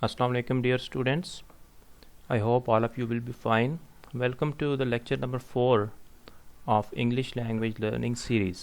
Assalamu alaikum dear students. I hope all of you will be fine. Welcome to the lecture number 4 of English language learning series.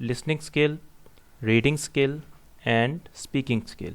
listening skill, reading skill and speaking skill.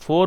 4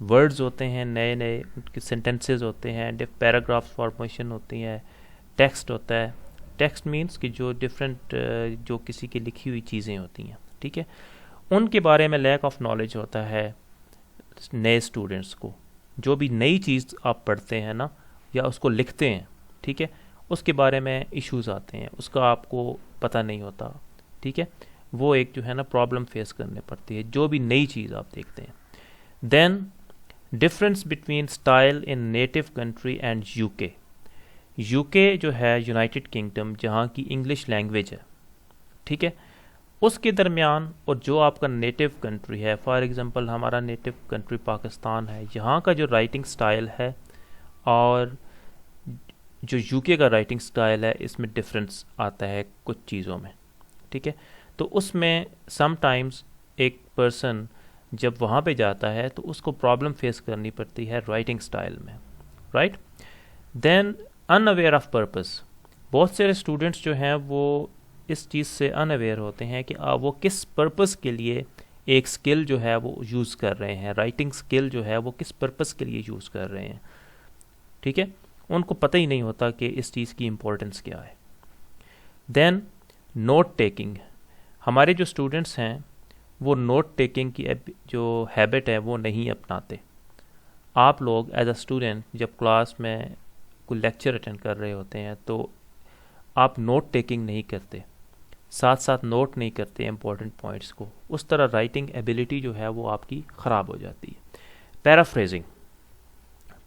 words ہوتے ہیں نئے نئے، ان کے sentences ہوتے ہیں، paragraph formation ہوتی ہیں، text ہوتا ہے. ٹیکسٹ مینس کہ جو ڈفرینٹ جو کسی کی لکھی ہوئی چیزیں ہوتی ہیں، ٹھیک ہے، ان کے بارے میں لیک آف نالج ہوتا ہے نئے اسٹوڈنٹس کو. جو بھی نئی چیز آپ پڑھتے ہیں نا یا اس کو لکھتے ہیں، ٹھیک ہے، اس کے بارے میں ایشوز آتے ہیں، اس کا آپ کو پتہ نہیں ہوتا، ٹھیک ہے، وہ ایک جو ہے نا پرابلم فیس کرنے پڑتی ہے جو بھی نئی چیز آپ دیکھتے ہیں. Then difference between style in native country and U K. U K جو ہے یونائٹڈ کنگڈم، جہاں کی انگلش لینگویج ہے، ٹھیک ہے، اس کے درمیان اور جو آپ کا نیٹو کنٹری ہے، فار ایگزامپل ہمارا نیٹو کنٹری پاکستان ہے، یہاں کا جو رائٹنگ سٹائل ہے اور جو یو کے کا رائٹنگ سٹائل ہے، اس میں ڈفرینس آتا ہے کچھ چیزوں میں، ٹھیک ہے. تو اس میں سم ٹائمز ایک پرسن جب وہاں پہ جاتا ہے تو اس کو پرابلم فیس کرنی پڑتی ہے رائٹنگ سٹائل میں، right. Then in aware of purpose. بہت سارے اسٹوڈنٹس جو ہیں وہ اس چیز سے ان اویئر ہوتے ہیں کہ وہ کس پرپز کے لیے ایک سکل جو ہے وہ یوز کر رہے ہیں، رائٹنگ سکل جو ہے وہ کس پرپز کے لیے یوز کر رہے ہیں، ٹھیک ہے، ان کو پتہ ہی نہیں ہوتا کہ اس چیز کی امپورٹنس کیا ہے. Then note taking. ہمارے جو اسٹوڈنٹس ہیں وہ نوٹ ٹیکنگ کی جو ہیبٹ ہے وہ نہیں اپناتے. آپ لوگ ایز اے اسٹوڈنٹ جب کلاس میں کوئی لیکچر اٹینڈ کر رہے ہوتے ہیں تو آپ نوٹ ٹیکنگ نہیں کرتے، ساتھ ساتھ نوٹ نہیں کرتے امپورٹنٹ پوائنٹس کو، اس طرح رائٹنگ ایبیلٹی جو ہے وہ آپ کی خراب ہو جاتی ہے. پیرافریزنگ.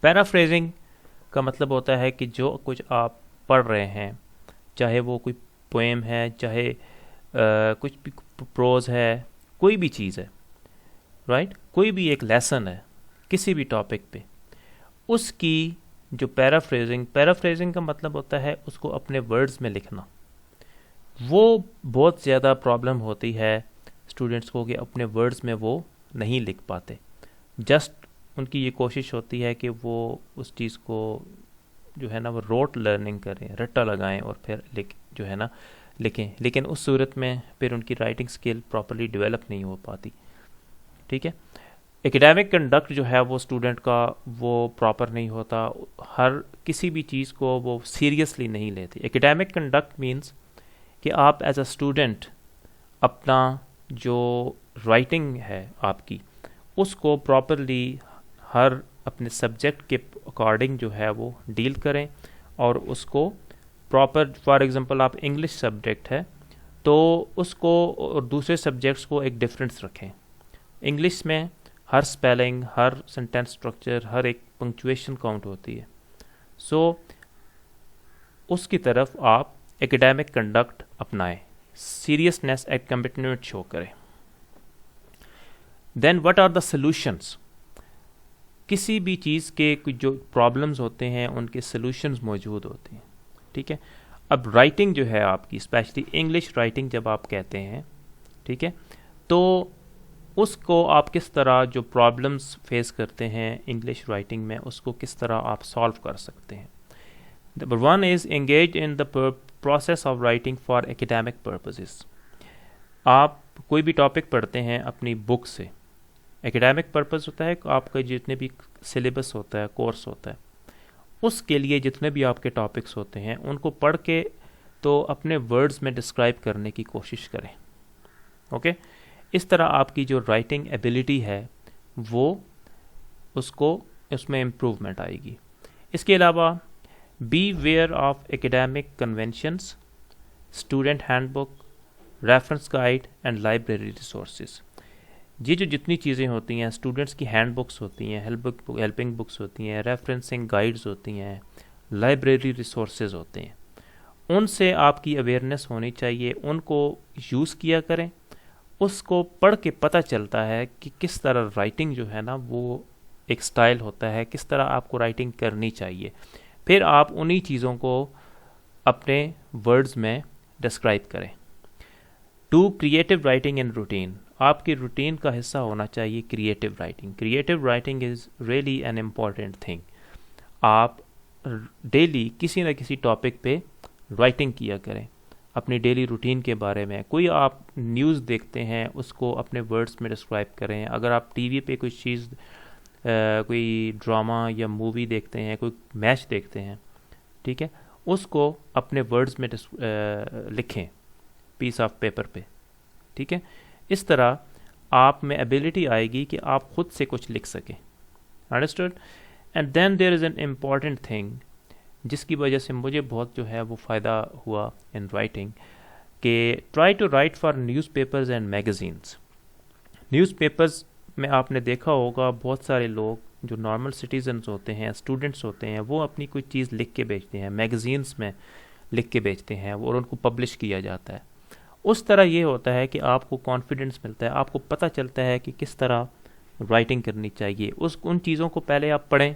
پیرافریزنگ کا مطلب ہوتا ہے کہ جو کچھ آپ پڑھ رہے ہیں، چاہے وہ کوئی پوئم ہے، چاہے کچھ بھی پروز ہے، کوئی بھی چیز ہے، رائٹ، کوئی بھی ایک لیسن ہے کسی بھی ٹاپک پہ، اس کی جو پیرافریزنگ کا مطلب ہوتا ہے اس کو اپنے ورڈز میں لکھنا. وہ بہت زیادہ پرابلم ہوتی ہے اسٹوڈنٹس کو کہ اپنے ورڈز میں وہ نہیں لکھ پاتے. جسٹ ان کی یہ کوشش ہوتی ہے کہ وہ اس چیز کو جو ہے نا وہ روٹ لرننگ کریں، رٹا لگائیں اور پھر جو ہے نا لکھیں، لیکن اس صورت میں پھر ان کی رائٹنگ سکل پراپرلی ڈیولپ نہیں ہو پاتی، ٹھیک ہے. ایکیڈیمک کنڈکٹ جو ہے وہ اسٹوڈنٹ کا وہ پراپر نہیں ہوتا، ہر کسی بھی چیز کو وہ سیریسلی نہیں لیتے. ایکیڈیمک کنڈکٹ مینس کہ آپ ایز اے اسٹوڈنٹ اپنا جو رائٹنگ ہے آپ کی اس کو پراپرلی ہر اپنے سبجیکٹ کے اکارڈنگ جو ہے وہ ڈیل کریں، اور اس کو پراپر، فار ایگزامپل آپ انگلش سبجیکٹ ہے تو اس کو اور دوسرے سبجیکٹس کو ایک ڈفرینس رکھیں. انگلش میں ہر سپیلنگ، ہر سینٹینس اسٹرکچر، ہر ایک پنکچویشن کاؤنٹ ہوتی ہے. سو اس کی طرف آپ ایکیڈیمک کنڈکٹ اپنائیں، سیریسنیس ایک کمٹمنٹ شو کریں. Then what are the solutions. کسی بھی چیز کے جو پرابلمز ہوتے ہیں ان کے سلوشنز موجود ہوتے ہیں، ٹھیک ہے. اب رائٹنگ جو ہے آپ کی، اسپیشلی انگلش رائٹنگ جب آپ کہتے ہیں، ٹھیک ہے، تو اس کو آپ کس طرح جو پرابلمس فیس کرتے ہیں انگلش رائٹنگ میں اس کو کس طرح آپ سالو کر سکتے ہیں. Number 1 is engage in the process of writing for academic purposes. آپ کوئی بھی ٹاپک پڑھتے ہیں اپنی بک سے، ایکیڈیمک پرپز ہوتا ہے آپ کا جتنے بھی سلیبس ہوتا ہے، کورس ہوتا ہے، اس کے لیے جتنے بھی آپ کے ٹاپکس ہوتے ہیں ان کو پڑھ کے تو اپنے ورڈز میں ڈسکرائب کرنے کی کوشش کریں، اوکے. اس طرح آپ کی جو رائٹنگ ایبیلٹی ہے وہ اس میں امپروومنٹ آئے گی. اس کے علاوہ be aware of academic conventions, student handbook, reference guide and library resources. یہ جو جتنی چیزیں ہوتی ہیں، اسٹوڈنٹس کی ہینڈ بکس ہوتی ہیں، ہیلپنگ بکس ہوتی ہیں، ریفرنسنگ گائیڈز ہوتی ہیں، لائبریری ریسورسز ہوتے ہیں، ان سے آپ کی اویئرنیس ہونی چاہیے. ان کو یوز کیا کریں. اس کو پڑھ کے پتہ چلتا ہے کہ کس طرح رائٹنگ جو ہے نا وہ ایک سٹائل ہوتا ہے، کس طرح آپ کو رائٹنگ کرنی چاہیے. پھر آپ انہی چیزوں کو اپنے ورڈز میں ڈسکرائب کریں. 2 کریٹیو رائٹنگ ان روٹین. آپ کی روٹین کا حصہ ہونا چاہیے creative writing. Creative writing is really an important thing. آپ ڈیلی کسی نہ کسی ٹاپک پہ رائٹنگ کیا کریں اپنی ڈیلی روٹین کے بارے میں. کوئی آپ نیوز دیکھتے ہیں اس کو اپنے ورڈز میں ڈسکرائب کریں. اگر آپ ٹی وی پہ کوئی چیز کوئی ڈرامہ یا مووی دیکھتے ہیں، کوئی میچ دیکھتے ہیں، ٹھیک ہے، اس کو اپنے ورڈز میں لکھیں پیس آف پیپر پہ، ٹھیک ہے. اس طرح آپ میں ایبلٹی آئے گی کہ آپ خود سے کچھ لکھ سکیں. Understood. And then there is an important thing جس کی وجہ سے مجھے بہت جو ہے وہ فائدہ ہوا ان رائٹنگ، کہ try to write for newspapers and magazines. Newspapers میں آپ نے دیکھا ہوگا بہت سارے لوگ جو نارمل سٹیزنز ہوتے ہیں، اسٹوڈنٹس ہوتے ہیں، وہ اپنی کوئی چیز لکھ کے بیچتے ہیں، میگزینس میں لکھ کے بیچتے ہیں اور ان کو پبلش کیا جاتا ہے. اس طرح یہ ہوتا ہے کہ آپ کو کانفیڈنس ملتا ہے، آپ کو پتہ چلتا ہے کہ کس طرح رائٹنگ کرنی چاہیے. ان چیزوں کو پہلے آپ پڑھیں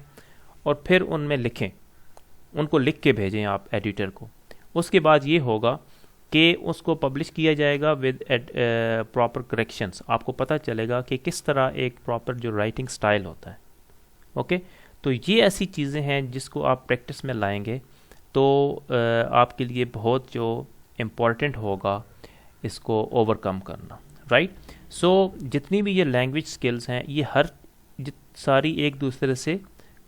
اور پھر ان میں لکھیں، ان کو لکھ کے بھیجیں آپ ایڈیٹر کو. اس کے بعد یہ ہوگا کہ اس کو پبلش کیا جائے گا ود پراپر کریکشنس. آپ کو پتہ چلے گا کہ کس طرح ایک پراپر جو رائٹنگ سٹائل ہوتا ہے. اوکے، تو یہ ایسی چیزیں ہیں جس کو آپ پریکٹس میں لائیں گے تو آپ کے لیے بہت جو امپورٹنٹ ہوگا اس کو اوور کم کرنا. رائٹ. سو جتنی بھی یہ لینگویج سکلز ہیں یہ ساری ایک دوسرے سے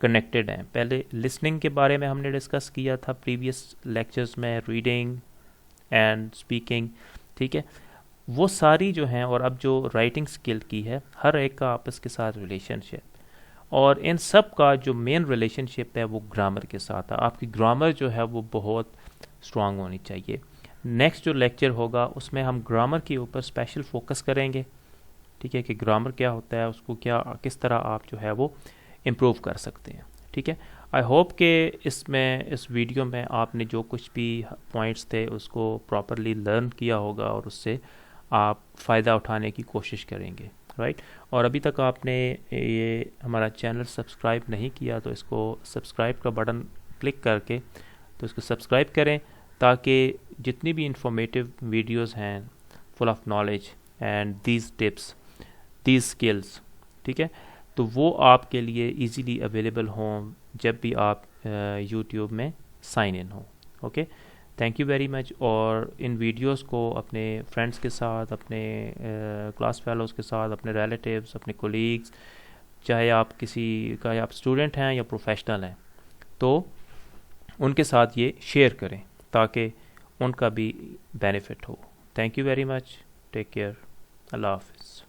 کنیکٹڈ ہیں. پہلے لسننگ کے بارے میں ہم نے ڈسکس کیا تھا پریویس لیکچرز میں، ریڈنگ اینڈ اسپیکنگ، ٹھیک ہے، وہ ساری جو ہیں. اور اب جو رائٹنگ سکل کی ہے، ہر ایک کا آپس کے ساتھ ریلیشن شپ، اور ان سب کا جو مین ریلیشن شپ ہے وہ گرامر کے ساتھ ہے. آپ کی گرامر جو ہے وہ بہت اسٹرانگ ہونی چاہیے. نیکسٹ جو لیکچر ہوگا اس میں ہم گرامر کے اوپر اسپیشل فوکس کریں گے، ٹھیک ہے، کہ گرامر کیا ہوتا ہے، اس کو کس طرح آپ جو ہے وہ امپروو کر سکتے ہیں. ٹھیک ہے. آئی ہوپ کہ اس ویڈیو میں آپ نے جو کچھ بھی پوائنٹس تھے اس کو پراپرلی لرن کیا ہوگا اور اس سے آپ فائدہ اٹھانے کی کوشش کریں گے. رائٹ. اور ابھی تک آپ نے یہ ہمارا چینل سبسکرائب نہیں کیا تو اس کو سبسکرائب کا بٹن کلک کر کے تو اس کو سبسکرائب کریں، تاکہ جتنی بھی انفارمیٹیو ویڈیوز ہیں full of knowledge and these tips, these skills, ٹھیک ہے، تو وہ آپ کے لیے ایزیلی اویلیبل ہوں جب بھی آپ یوٹیوب میں سائن ان ہوں. اوکے، تھینک یو ویری مچ. اور ان ویڈیوز کو اپنے فرینڈس کے ساتھ، اپنے کلاس فیلوز کے ساتھ، اپنے ریلیٹیوز، اپنے کولیگز، چاہے آپ آپ اسٹوڈنٹ ہیں یا پروفیشنل ہیں، تو ان کے ساتھ یہ شیئر کریں تاکہ ان کا بھی بینیفٹ ہو. Thank you very much. Take care. اللہ حافظ.